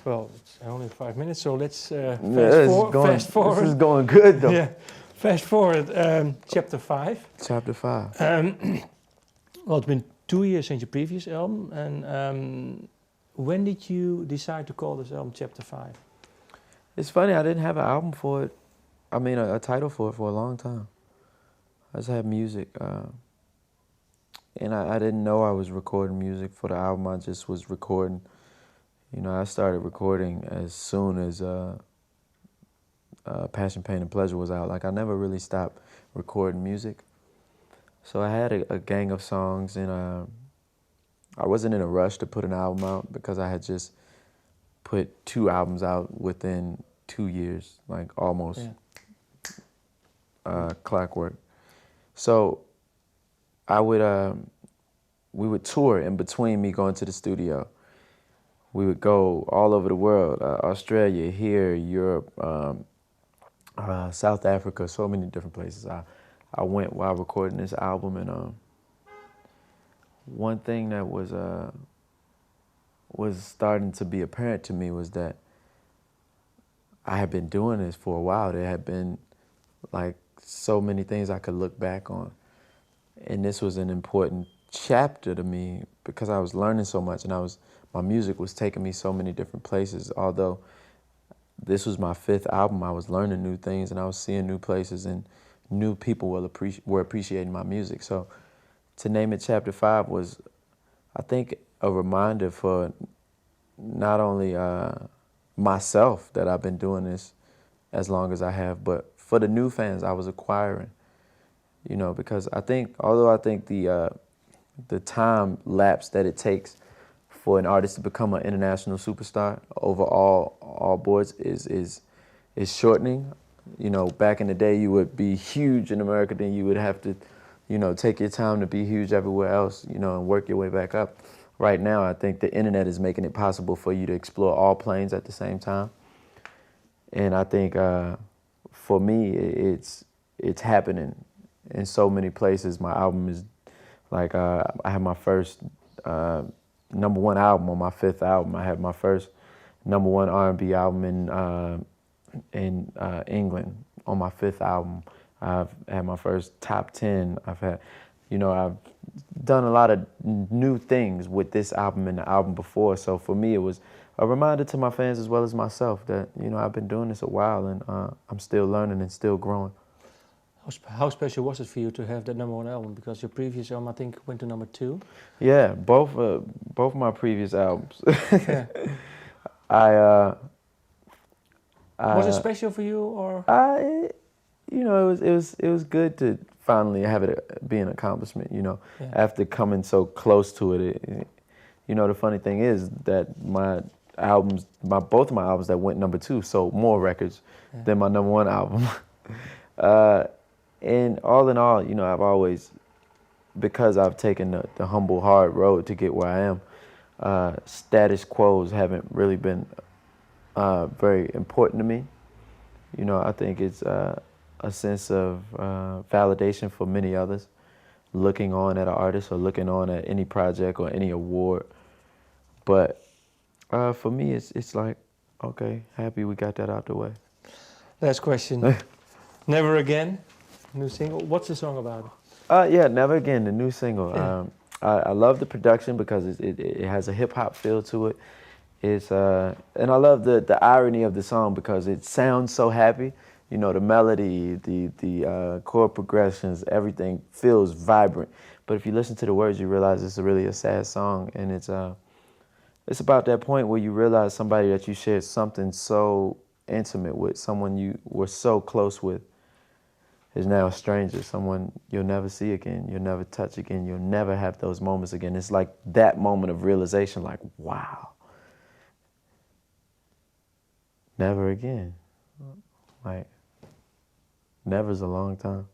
Well, it's only 5 minutes, so let's Fast fast forward. This is going good though. Yeah, fast forward. Chapter 5. Chapter 5. Well, it's been 2 years since your previous album, and when did you decide to call this album Chapter 5? It's funny, I didn't have an album for it. I mean, a title for it for a long time. I just had music. And I didn't know I was recording music for the album. I just was recording. You know, I started recording as soon as Passion, Pain, and Pleasure was out. Like, I never really stopped recording music. So I had a gang of songs, and I wasn't in a rush to put an album out because I had just put 2 albums out within 2 years, like almost clockwork. So we would tour in between me going to the studio. We would go all over the world, Australia, here, Europe, South Africa, so many different places. I went while recording this album, and one thing that was starting to be apparent to me was that I had been doing this for a while. There had been like so many things I could look back on. And this was an important chapter to me because I was learning so much, and my music was taking me so many different places. Although this was my 5th album, I was learning new things, and I was seeing new places, and new people were appreciating my music. So to name it Chapter 5 was, I think, a reminder for not only myself that I've been doing this as long as I have, but for the new fans I was acquiring. You know, because although I think the time lapse that it takes for an artist to become an international superstar over all boards is shortening. You know, back in the day, you would be huge in America, then you would have to, you know, take your time to be huge everywhere else, you know, and work your way back up. Right now, I think the internet is making it possible for you to explore all planes at the same time. And I think for me, it's happening in so many places. My album is like, I had my first #1 album on my 5th album. I had my first #1 R&B album in England on my 5th album. I've had my first top 10. I've done a lot of new things with this album and the album before. So for me, it was a reminder to my fans as well as myself that, you know, I've been doing this a while, and I'm still learning and still growing. How special was it for you to have that #1 album? Because your previous album, I think, went to #2. Yeah, both my previous albums. Yeah. Was it special for you, or? You know, it was good to finally have it be an accomplishment. You know, after coming so close to it. You know, the funny thing is that both of my albums that went #2 sold more records than my #1 album. And all in all, you know, I've always, because I've taken the humble, hard road to get where I am, status quos haven't really been very important to me. You know, I think it's a sense of validation for many others, looking on at an artist or looking on at any project or any award. But for me, it's like, okay, happy we got that out the way. Last question. Never Again, new single. What's the song about? Yeah, Never Again, the new single. Yeah. I love the production because it has a hip-hop feel to it. And I love the irony of the song because it sounds so happy. You know, the melody, the chord progressions, everything feels vibrant. But if you listen to the words, you realize it's really a sad song. And it's about that point where you realize somebody that you shared something so intimate with, someone you were so close with, is now a stranger, someone you'll never see again, you'll never touch again, you'll never have those moments again. It's like that moment of realization, like, wow, never again. Like, never's a long time.